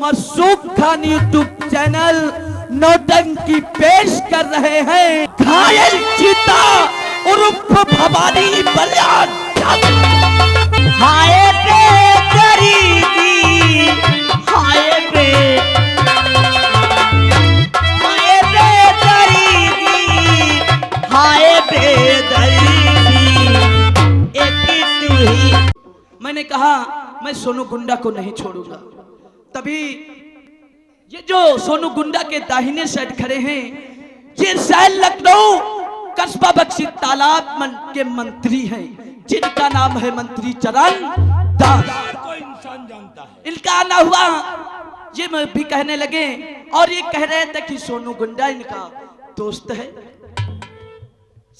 Masood Khan YouTube channel नौटंकी पेश कर रहे हैं घायल चीता उर्फ भवानी बलियान। हाय बे गरीबी, हाय बे गरीबी, हाय बे गरीबी, एक तू ही। मैंने कहा मैं सोनू गुंडा को नहीं छोड़ूंगा। तभी ये जो सोनू गुंडा के दाहिने साइड खड़े हैं ये शायद लखनऊ कस्बा बख्शी तालाब के मंत्री हैं, जिनका नाम है मंत्री चरण दास। कोई इंसान जानता है। इनका आना हुआ ये भी कहने लगे और ये कह रहे थे कि सोनू गुंडा इनका दोस्त है।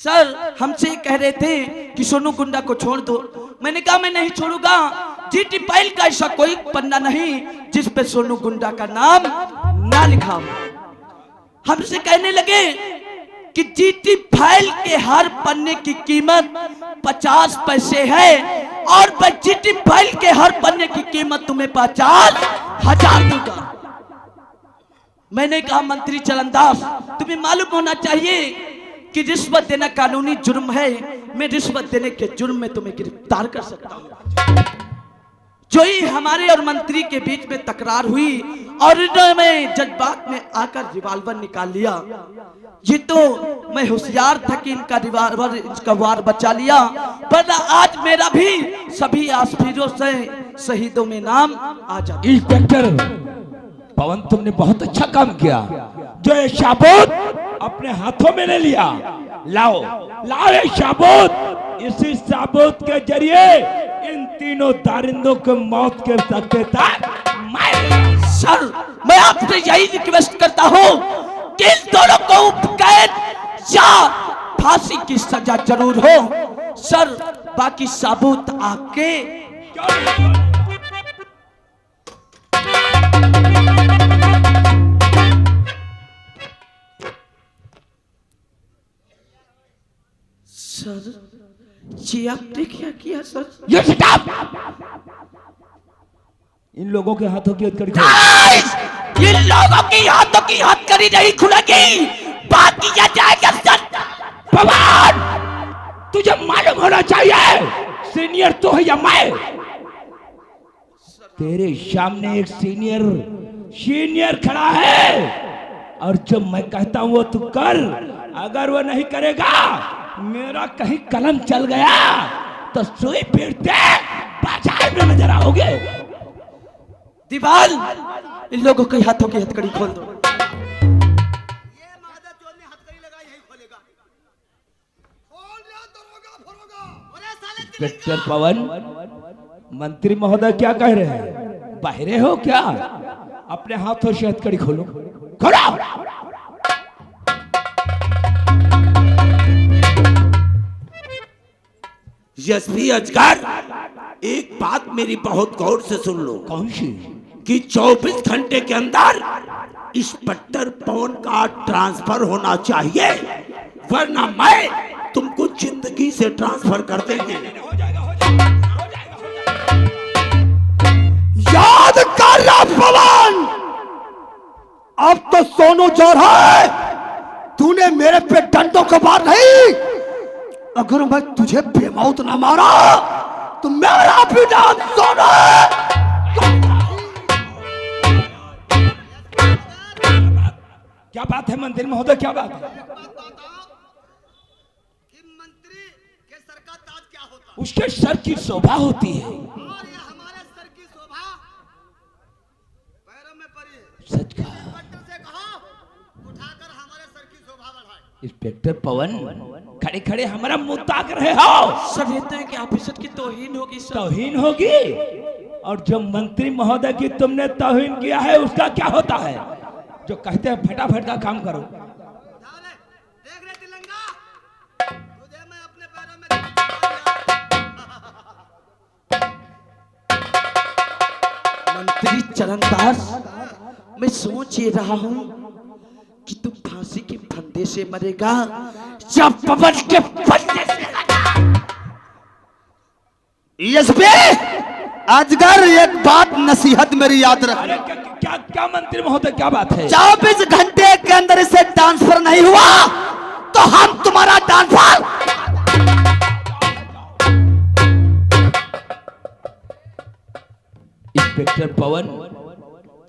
सर हमसे कह रहे थे कि सोनू गुंडा को छोड़ दो। मैंने कहा मैं नहीं छोड़ूंगा। जीटी फाइल का ऐसा कोई पन्ना नहीं जिस पे सोनू गुंडा का नाम ना लिखा हो। हमसे कहने लगे कि जीटी फाइल के हर पन्ने की कीमत 50 पैसे है और मैं जीटी फाइल के हर पन्ने की कीमत तुम्हें 50,000 दूंगा। मैंने कहा मंत्री चरणदास तुम्हें मालूम होना चाहिए कि रिश्वत देना कानूनी जुर्म है। मैं रिश्वत देने के जुर्म में तुम्हें गिरफ्तार कर सकता हूं। जो ही हमारे और मंत्री के बीच में तकरार हुई और इन्होंने जज्बात में आकर रिवाल्वर निकाल लिया। ये तो मैं होशियार था कि इनका रिवाल्वर इसका वार बचा लिया, पर आज मेरा भी सभी आसफीरों से शहीदों में नाम आ जाता। इंस्पेक्टर पवन तुमने बहुत अच्छा काम किया। जो ये शाबूत अपने हाथों में ले लिया, लाओ लाओ ये शाबूत। इसी शाबूत के जरिए इन तीनों दारिंदों को मौत के धक्के तक मार। सर मैं आपसे यही रिक्वेस्ट करता हूँ कि इन दोनों को कैद या फांसी की सजा जरूर हो। सर बाकी सबूत आपके। सर जी आपने क्या किया सर? ये स्टॉप। इन लोगों के हाथों की हथकड़ी इन लोगों की हाथों की हथकड़ी नहीं खुलेगी, बात किया जाएगा सर। पवन तुझे मालूम होना चाहिए सीनियर तो है या मैं। तेरे सामने एक सीनियर खड़ा है और जो मैं कहता हूं वो तू कर। अगर वो नहीं करेगा मेरा कहीं कलम चल गया तो सुई पीटते बाजार में नजर आओगे। दीवाल इन लोगों के हाथों की हथकड़ी खोल दो। ये महादेव चोर ने हथकड़ी लगाई यही खोलेगा। खोल दिया दरोगा फरोगा। अरे साले इंस्पेक्टर पवन मंत्री महोदय क्या कह रहे हैं? बाहरे हो क्या? अपने हाथों से हथकड़ी खोलो। खोलो। यशवी अजगर एक बात मेरी बहुत गौर से सुन लो। कौन सी? कि 24 घंटे के अंदर इंस्पेक्टर पवन का ट्रांसफर होना चाहिए, वरना मैं तुमको जिंदगी से ट्रांसफर कर देंगे। याद कर रहा पवन, अब तो सोनू जोर है। तूने मेरे पे डंडों को मार नहीं। अगर मैं तुझे बेमौत ना मारा तो मेरा भी नाम सोनू है। क्या बात है मंत्री महोदय? क्या बात है? कि मंत्री के सर का ताज क्या होता है? उसके सर की शोभा होती है। और ये हमारे सर की शोभा पैरों में पड़ी है। सच का इंस्पेक्टर से कहो उठाकर हमारे सर की शोभा बढ़ाए। इंस्पेक्टर पवन खड़े खड़े हमारा मुंह ताक रहे हो। सर ये तो है कि ऑफिसर की तौहीन होगी सर। तौहीन होगी? और जो मंत्री महोदय की तुमने तौहीन किया है उसका क्या होता है? जो कहते हैं फटाफट का काम करो। देख रहे तिलंगा, तुझे मैं अपने पैरों में मंत्री चरणदास मैं सोच ही रहा हूं कि तू फांसी के फंदे से मरेगा या पवन के फंदे से। यशबे अजगर एक बात नसीहत मेरी याद रख। क्या क्या क्या मंत्री महोदय, क्या बात है? 24 घंटे के अंदर इसे ट्रांसफर नहीं हुआ तो हम तुम्हारा ट्रांसफर। इंस्पेक्टर पवन,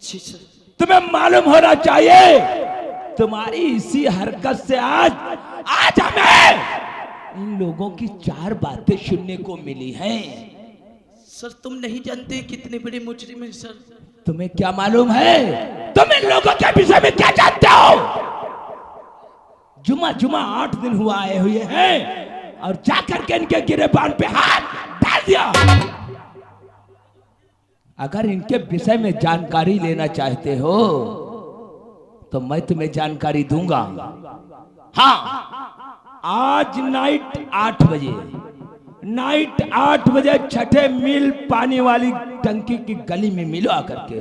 जी सर। तुम्हें मालूम होना चाहिए तुम्हारी इसी हरकत से आज हमें इन लोगों की 4 बातें सुनने को मिली हैं। सर तुम नहीं जानते कितने बड़े मुजरिम हैं सर। तुम्हें क्या मालूम है? तुम इन लोगों के विषय में क्या जानते हो? जुमा 8 दिन हुआ आए हुए हैं और जाकर के इनके गिरेबान पे हाथ डाल दिया। अगर इनके विषय में जानकारी लेना चाहते हो तो मैं तुम्हें जानकारी दूंगा। हाँ, आज नाइट 8 बजे छठे मील पानी वाली टंकी की गली में मिलो आकर के,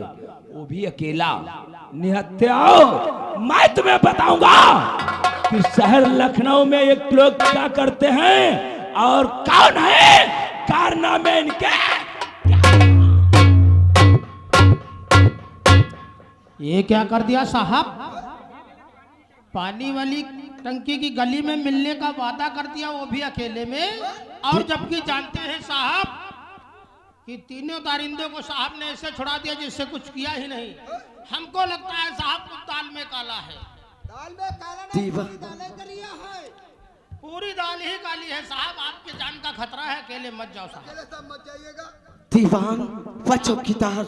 वो भी अकेला निहत्थे आओ। मैं तुम्हें बताऊंगा कि शहर लखनऊ में एक लोग क्या करते हैं और कौन है कारनामे इनके। ये क्या कर दिया साहब? पानी वाली टंकी की गली में मिलने का वादा कर दिया, वो भी अकेले में। और जबकि जानते हैं साहब कि तीनों दारिंदों को साहब ने ऐसे छुड़ा दिया जिससे कुछ किया ही नहीं। हमको लगता है साहब कुछ दाल में काला है। दाल में काला नहीं, दीवा। पूरी दालें करिया है। पूरी दाल ही काली है साहब। आपकी जान का खतरा है, अकेले मत जाओ साहब। अकेले सब मत जाइएगा। दीवान व चौकीदार,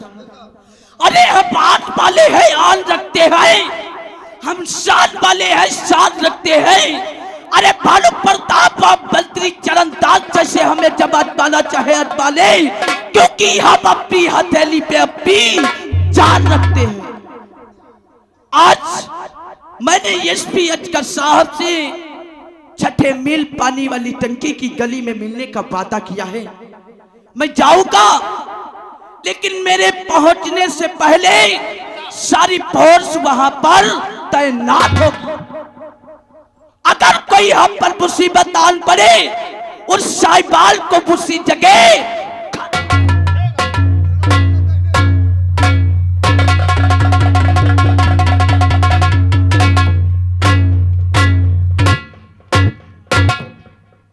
अरे हम आठ वाले हैं, आन रखते हैं। हम 7 वाले हैं, 7 रखते हैं। अरे भानु प्रताप और मंत्री चरणदास जैसे हमें जब अटवाना चाहे अटवाले, क्योंकि हम अपनी हथेली पे अपनी जान रखते हैं। आज मैंने एसपी अजगर साहब से छठे मील पानी वाली टंकी की गली में मिलने का वादा किया है। मैं जाऊंगा, लेकिन मेरे पहुंचने से पहले सारी फोर्स वहां पर तैनात होगी। अगर कोई हम पर मुसीबत आन पड़े, उस साहिबाल को उसी जगह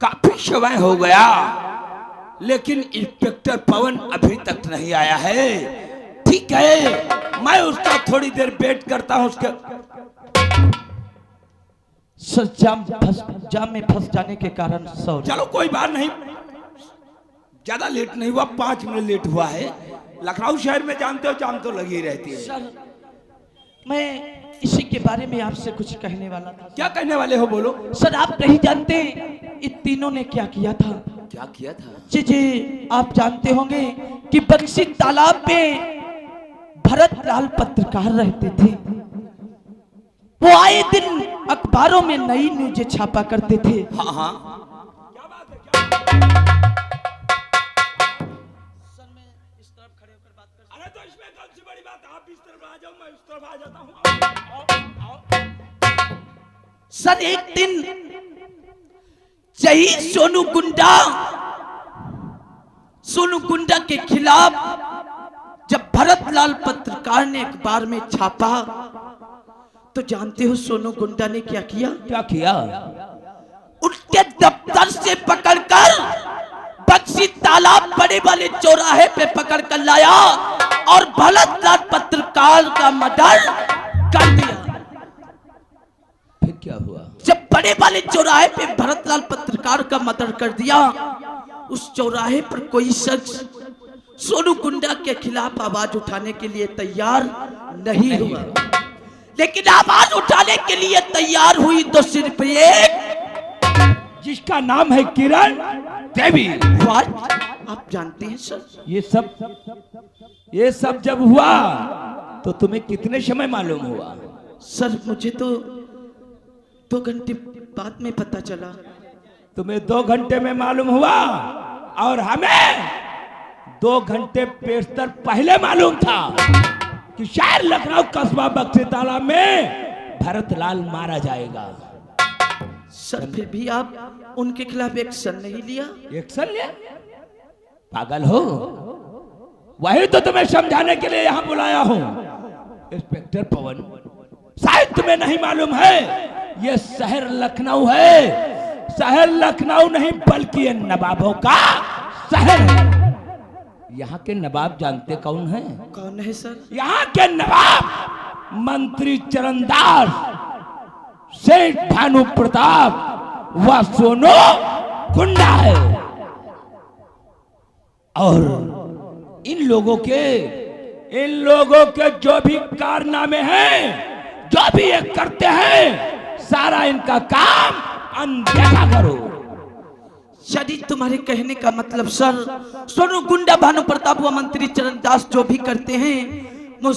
काफी समय हो गया, लेकिन इंस्पेक्टर पवन अभी तक नहीं आया है। ठीक है, मैं उसका थोड़ी देर वेट करता हूं। उसके सर जाम में फंस जाने के कारण सॉरी। चलो कोई बात नहीं, ज्यादा लेट नहीं हुआ, 5 मिनट लेट हुआ है। लखनऊ शहर में जानते हो जाम तो लगी रहती है। सर मैं इसी के बारे में आपसे कुछ कहने वाला था। क्या कहने वाले हो, बोलो। सर आप नहीं जानते इन तीनों ने क्या किया था। क्या किया था? जी जी, आप जानते होंगे कि बक्सी तालाब में भरत लाल पत्रकार रहते थे। वो आए दिन अखबारों में नई न्यूज़ छापा करते थे। हाँ हाँ, सर मैं इस तरफ खड़े होकर बात कर। अरे तो इसमें कौन सी बड़ी बात, आप इस तरफ आ जाओ, मैं उस तरफ आ जाता हूँ। सर एक दिन यही सोनू गुंडा के खिलाफ जब भरत लाल पत्रकार ने अखबार में छापा, तो जानते हो सोनू गुंडा ने क्या किया? क्या किया? उनके दफ्तर से पकड़कर बक्सी तालाब बड़े वाले चौराहे पे पकड़कर लाया और भरत लाल पत्रकार का मर्डर कर दिया। फिर क्या हुआ? जब बड़े वाले चौराहे पे भरत लाल पत्रकार का मर्डर कर दिया, उस चौराहे पर कोई शख्स सोनू गुंडा के खिलाफ आवाज उठाने के लिए तैयार नहीं हुआ। लेकिन आवाज उठाने के लिए तैयार हुई तो सिर्फ एक, जिसका नाम है किरण देवी। आप जानते हैं सर? ये सब जब हुआ तो तुम्हें कितने समय मालूम हुआ? सर मुझे तो 2 घंटे बाद में पता चला। तुम्हें 2 घंटे में मालूम हुआ और हमें 2 घंटे पेशतर पहले मालूम था कि शायद लखनऊ कस्बा बक्सी तालाब में भरत लाल मारा जाएगा। सर फिर भी आप उनके खिलाफ एक्शन नहीं लिया। एक्शन लिया? पागल हो? वही तो तुम्हें समझाने के लिए यहां बुलाया हूं इंस्पेक्टर पवन, शायद तुम्हें नहीं मालूम है ये शहर लखनऊ है। शहर लखनऊ नहीं बल्कि ये नवाबों का शहर है। यहाँ के नवाब जानते कौन है? कौन है सर? यहाँ के नवाब मंत्री चरणदास, सेठ भानु प्रताप व सोनू गुंडा है। और इन लोगों के जो भी कारनामे हैं, जो भी ये करते हैं, सारा इनका काम अनदेखा करो। यदि तुम्हारे कहने का मतलब सर, सोनू गुंडा भानु प्रताप व मंत्री चरणदास जो भी करते हैं, मुझ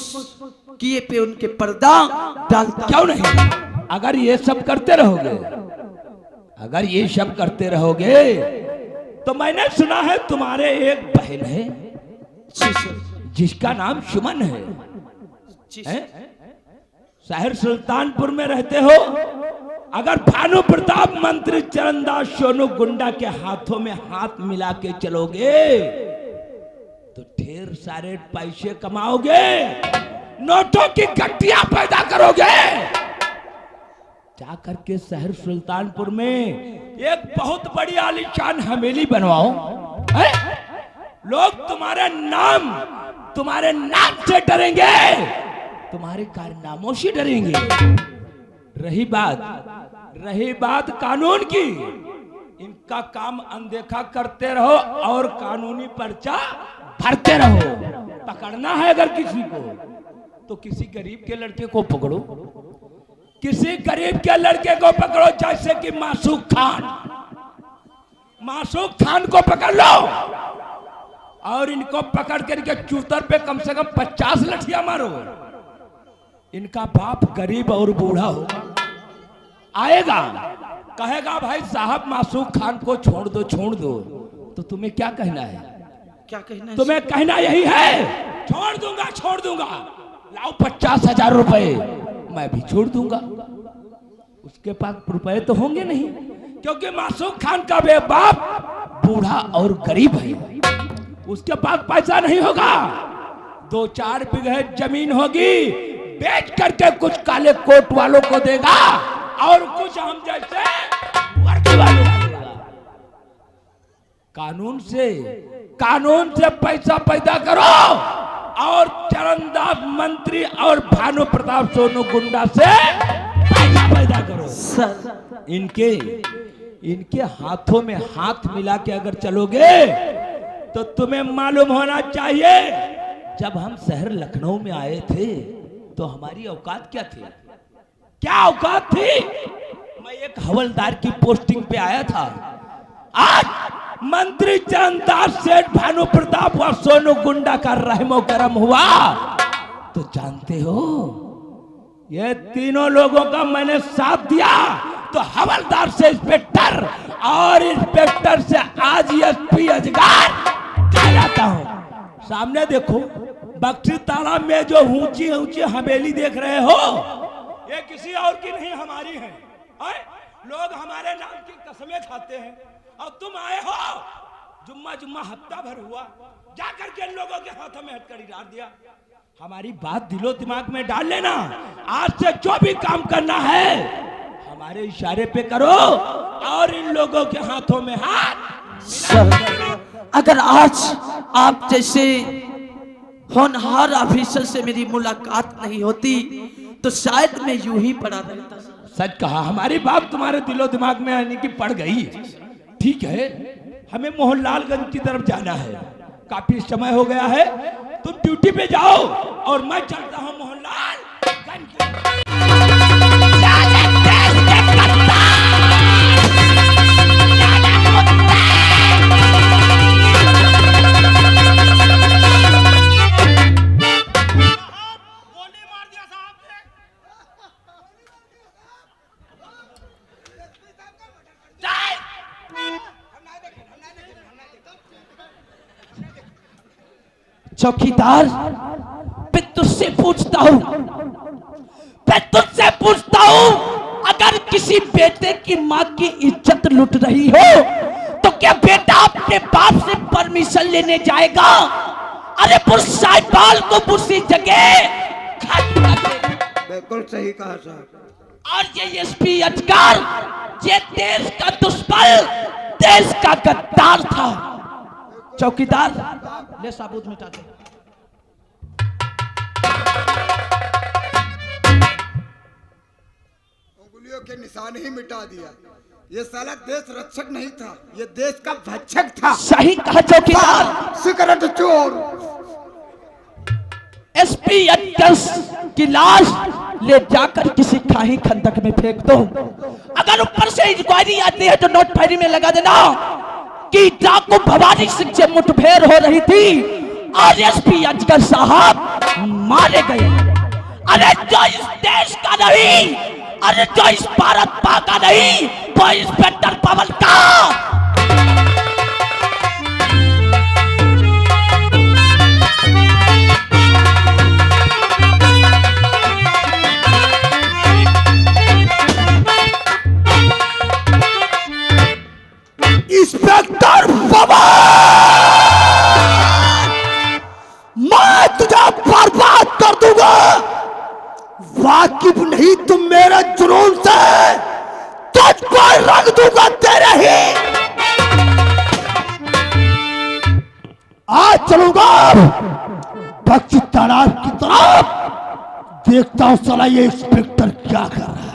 किए पे उनके पर्दा डालता क्यों नहीं? अगर ये सब करते रहोगे, तो मैंने सुना है तुम्हारे एक बहन है जी सर। जिसका नाम सुमन है, जी हैं? शहर सुल्तानपुर में रहते हो। अगर भानु प्रताप मंत्री चरणदास सोनू गुंडा के हाथों में हाथ मिला के चलोगे तो ढेर सारे पैसे कमाओगे, नोटों की गड्डियां पैदा करोगे। जा करके शहर सुल्तानपुर में एक बहुत बड़ी आलीशान हवेली बनवाओ, हैं? लोग तुम्हारे नाम से डरेंगे, तुम्हारे कारनामों से डरेंगे। रही बात कानून की, इनका काम अनदेखा करते रहो और कानूनी पर्चा भरते रहो। पकड़ना है अगर किसी को, तो किसी गरीब के लड़के को पकड़ो, किसी गरीब के लड़के को पकड़ो, जैसे कि मासूक खान को पकड़ लो और इनको पकड़ कर इनके चूतर पे कम से कम 50 लठियां मारो। इनका बाप गरीब और बूढ़ा होगा, आएगा, कहेगा भाई साहब मासूक खान को छोड़ दो, तो तुम्हें क्या कहना है? क्या कहना है? तुम्हें कहना यही है, छोड़ दूंगा, लाओ 50,000 रुपए, मैं भी छोड़ दूंगा। उसके पास रुपए तो होंगे नहीं, क्योंकि मासूक खान का बे बाप बूढ़ा और गरीब है, उसके पास पैसा नहीं होगा। 2-4 बीघे जमीन होगी, बेच करके कुछ काले कोट वालों को देगा और कुछ हम जैसे वर्दी वालों को देगा। कानून से पैसा पैदा करो और चरणदास मंत्री और भानु प्रताप सोनू गुंडा से पैसा पैदा करो। सर इनके हाथों में हाथ मिला के अगर चलोगे तो तुम्हें मालूम होना चाहिए, जब हम शहर लखनऊ में आए थे तो हमारी औकात क्या थी? क्या औकात थी? मैं एक हवलदार की पोस्टिंग पे आया था। आज मंत्री चरणदास सेठ भानु प्रताप और सोनू गुंडा का रहमो करम हुआ तो जानते हो, ये तीनों लोगों का मैंने साथ दिया तो हवलदार से इंस्पेक्टर और इंस्पेक्टर से आज एसपी अजगार कहलाता हूं। सामने देखो, बक्सी तालाब में जो ऊंची हवेली देख रहे हो, ये किसी और की नहीं, हमारी है। लोग हमारे नाम की कसमें खाते हैं और तुम आए हो, जुम्मा हफ्ता भर हुआ, जाकर के इन लोगों के हाथों में हथकड़ी डाल दिया। हमारी बात दिलो दिमाग में डाल लेना, आज से जो भी काम करना है हमारे इशारे पे करो और इन लोगों के हाथों में हाथ। सर, अगर आज आप जैसे होनहार ऑफिसर से मेरी मुलाकात नहीं होती तो शायद मैं यूं ही पड़ा रहता। सच कहा, हमारी बात तुम्हारे दिलो दिमाग में आने की पड़ गई। ठीक है, हमें मोहनलालगंज की तरफ जाना है, काफी समय हो गया है, तुम ड्यूटी पे जाओ और मैं चलता हूँ मोहनलालगंज। चौकीदार, मैं तुझसे पूछता हूँ, अगर किसी बेटे की माँ की इज्जत लुट रही हो तो क्या बेटा अपने बाप से परमिशन लेने जाएगा? अरे बुरसाई बाल को बुरसी जगह खाट करते। बिल्कुल सही कहा साहब। और ये एसपी अजगर, ये देश का दुश्मन, देश का गद्दार था। चौकीदार ले साबुत मिटा दे। उंगलियों के निशान ही मिटा दिया। ये साला देश रक्षक नहीं था, ये देश का भक्षक था। सही कहा चौकीदार। सिगरेट चोर। एसपी अजगर की लाश ले जाकर किसी खाई खंदक में फेंक दो। अगर ऊपर से इंक्वायरी आती है तो नोट फायरी में लगा देना कि डाकू भवानी सिंह से मुठभेड़ हो रही थी और एसपी अजगर साहब मारे गए। अरे जो इस देश का नहीं, अरे जो इस भारत मां का नहीं, वो इंस्पेक्टर पवन का। इंस्पेक्टर पवन, मैं तुझे बर्बाद कर दूंगा। वाकिफ नहीं तुम मेरे जुनून से, तुझको रंग दूंगा तेरे ही। आज चलूंगा पक्षी तालाब की तरफ, देखता हूं साला ये इंस्पेक्टर क्या कर रहा है।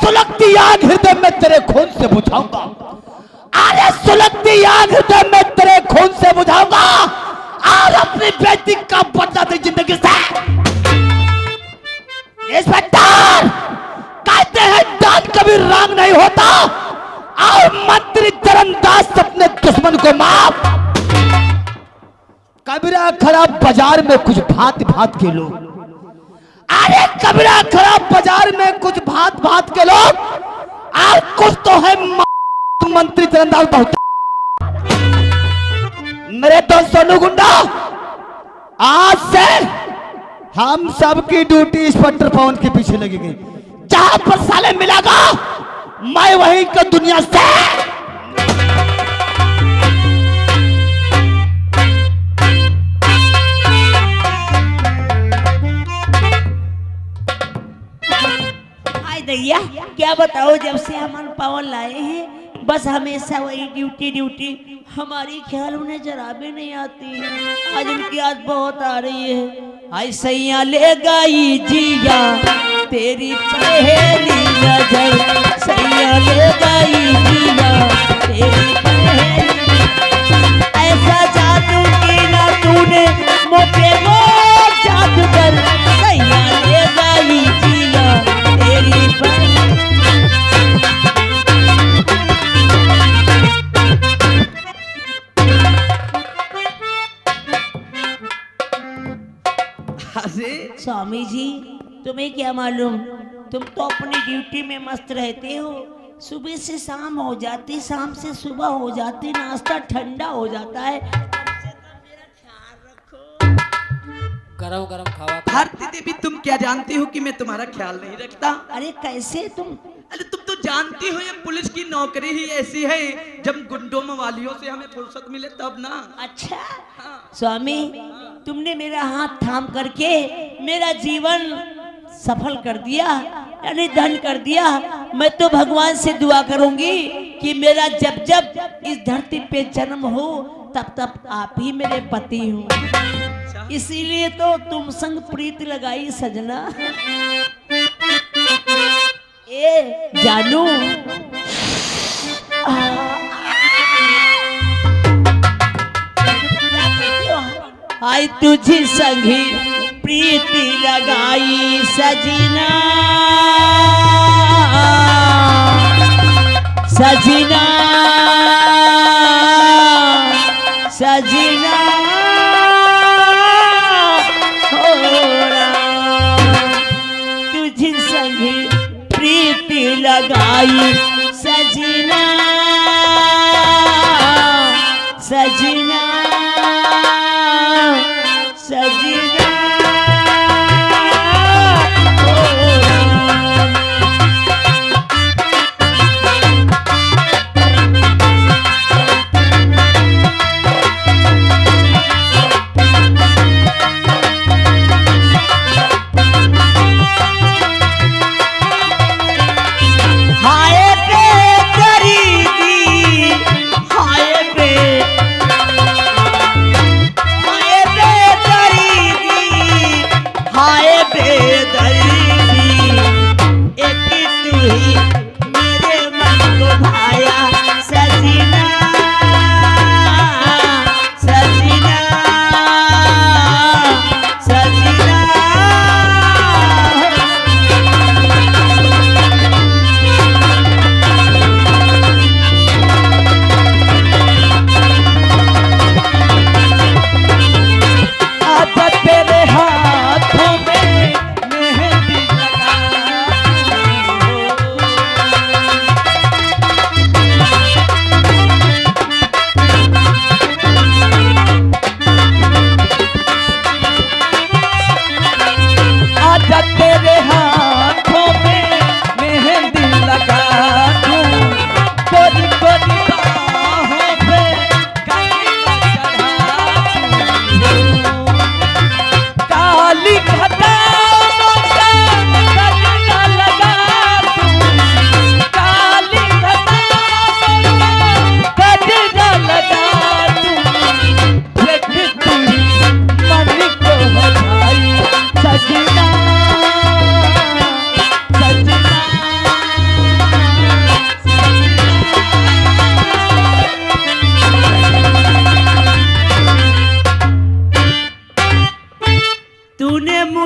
सुलगती आग हृदय में तेरे खून से बुझाऊंगा। अरे सुलगती आग हृदय में तेरे खून से बुझाऊंगा और अपनी बेटी का बदला दे जिंदगी से। इंस्पेक्टर, कहते हैं दान कभी राम नहीं होता और मंत्री चरणदास अपने दुश्मन को माफ। कबीरा खराब बाजार में कुछ भांति भांत के लोग, अरे कबीरा खराब बाजार में कुछ भांत भांत के लोग और कुछ तो है मंत्री चरणदास बहुत। मेरे दोस्त सोनू गुंडा, आज से हम सबकी ड्यूटी इंस्पेक्टर पवन के पीछे लगेगी। जहां पर साले मिलेगा मैं वहीं का दुनिया से। दैया क्या बताओ, जब से हम पवन लाए हैं बस हमेशा वही ड्यूटी ड्यूटी। हमारी ख्याल उन्हें जरा भी नहीं आती है। आज उनकी याद बहुत आ रही है। आई सैया ले गई जिया तेरी पहली नजर, सैया ले गई जिया तेरी पहली। ऐसा जादू की ना तूने मोटे वो जादूगर, सैया ले गई जिया तेरी पहली। स्वामी जी, तुम्हें क्या मालूम, तुम तो अपनी ड्यूटी में मस्त रहते हो। सुबह से शाम हो जाती, शाम से सुबह हो जाती, नाश्ता ठंडा हो जाता है। गरम गरम खावा। भारती देवी, तुम क्या जानती हो कि मैं तुम्हारा ख्याल नहीं रखता? अरे कैसे तुम? अरे तुम तो जानती हो ये पुलिस की नौकरी ही ऐसी है, जब गुंडों मवालियों से हमें फुर्सत मिले तब ना। अच्छा स्वामी, तुमने मेरा हाथ थाम करके मेरा जीवन सफल कर दिया, यानी धन कर दिया। मैं तो भगवान से दुआ करूंगी कि मेरा जब जब इस धरती पे जन्म हो तब तब आप ही मेरे पति हो। इसीलिए तो तुम संग प्रीत लगाई सजना। ए जानू, आई तुझी संगी प्रीति लगाई सजना, सजना सजना हो तुझी संगी प्रीति लगाई सजना, सजना सजना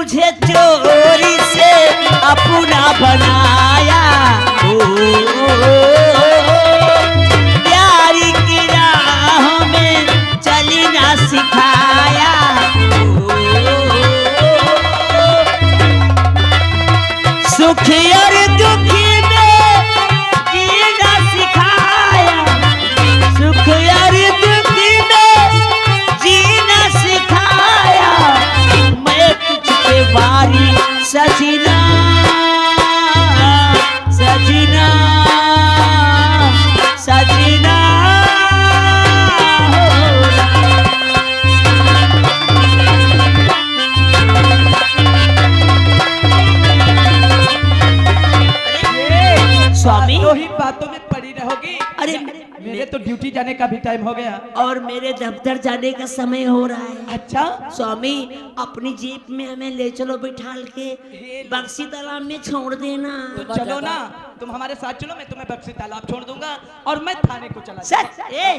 मुझे चोरी से अपना बनाया, प्यार की राहों में चलना सिखाया, सुखी और दुखी में जीना सिखाया, सुख और दुखी में जीना सिखाया, मैं तुझ पे वारी सजना, सजना, सजना स्वामी। दो ही बातों में पड़ी रहोगी। अरे मेरे तो ड्यूटी जाने का भी टाइम हो गया। और मेरे दफ्तर जाने का समय हो रहा है। अच्छा स्वामी अपनी जीप में हमें ले चलो बिठाल के, बक्सी तालाब में छोड़ देना। तो चलो ना, तुम हमारे साथ चलो, मैं तुम्हें बक्सी तालाब छोड़ दूंगा और मैं थाने को चला सर ए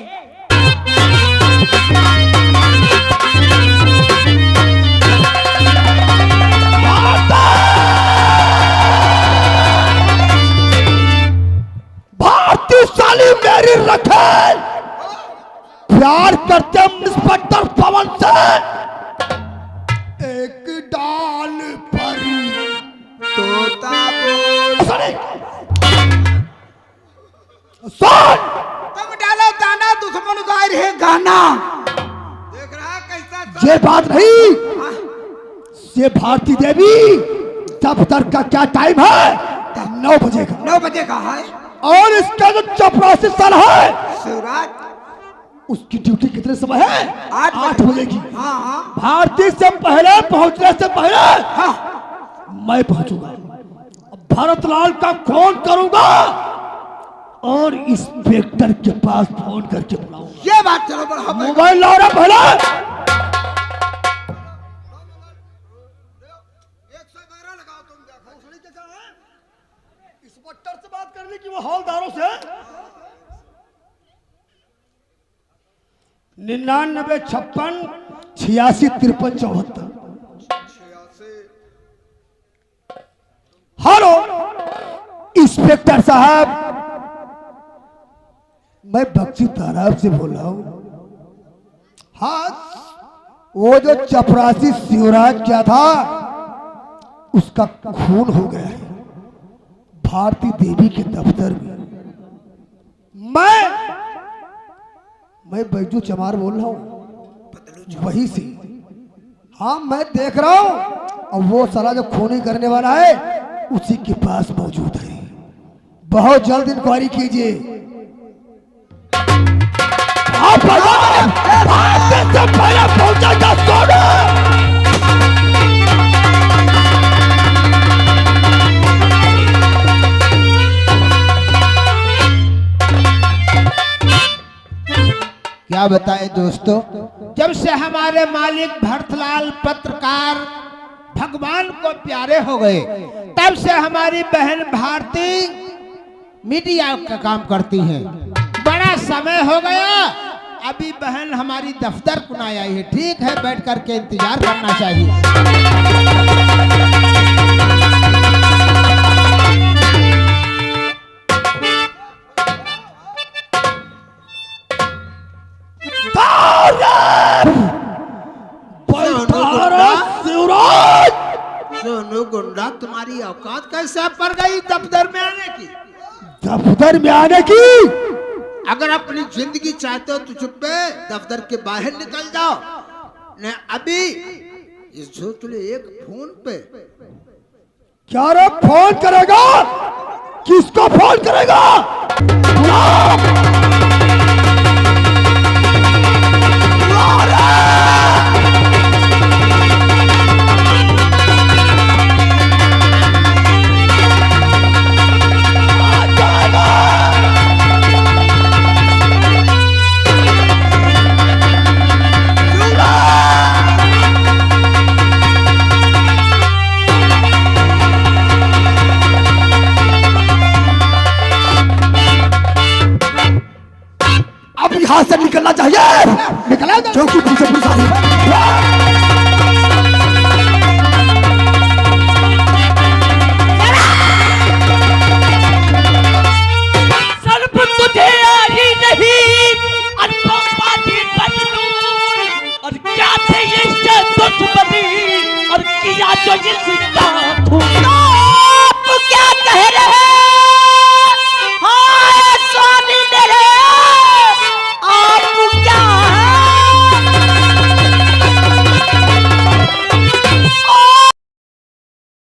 भारतीय साली मेरी रखेल, प्यार करते इंस्पेक्टर पवन से एक डाल पर तोता बोल। सुन, तुम डालो दाना, दुश्मन गाय है गाना। देख रहा कैसा ये बात नहीं, ये भारती देवी दफ्तर का क्या टाइम है? 9 बजे का। 9 बजे का है। और इसका जो चपरासी साल है शिवराज, उसकी ड्यूटी कितने समय है? 8 बजे की। हाँ हाँ भारती से पहले पहुंचने से पहले मैं पहुंचूंगा। अब भारतलाल का फोन करूंगा और इंस्पेक्टर के पास फोन करके बुलाऊंगा। ये बात चलो बड़ा मोबाइल ला रहा पहले। 112 लगाओ तुम। देखो इंस्पेक्टर से बात करने की वो हौलदारों से 99 56 86 53 74। हेलो इंस्पेक्टर साहब, मैं बक्सी तालाब से बोल रहा हूँ। हाँ, वो जो चपरासी शिवराज क्या था उसका खून हो गया है भारती देवी के दफ्तर में। मैं बैजू चमार बोल रहा हूँ वहीं से। हाँ मैं देख रहा हूँ, और वो साला जो खूनी करने वाला है उसी के पास मौजूद है। बहुत जल्द इंक्वायरी कीजिए। आप से पहले पहुंचा जा सोना। क्या बताएं दोस्तों, जब से हमारे मालिक भरतलाल पत्रकार भगवान को प्यारे हो गए, तब से हमारी बहन भारती मीडिया का काम करती हैं। बड़ा समय हो गया, अभी बहन हमारी दफ्तर को ना आई है। ठीक है, बैठ करके इंतजार करना चाहिए। सोनू गुंडा, तुम्हारी औकात कैसे पड़ गई दफ्तर में आने की? दफ्तर में आने की? अगर अपनी जिंदगी चाहते हो तो चुप्पे दफ्तर के बाहर निकल जाओ। ने अभी इस झोंकले एक फोन पे। क्या रे फोन करेगा? किसको फोन करेगा? यहाँ से निकलना चाहिए। निकला क्योंकि पीछे पुलिस आ रही है। तो जिस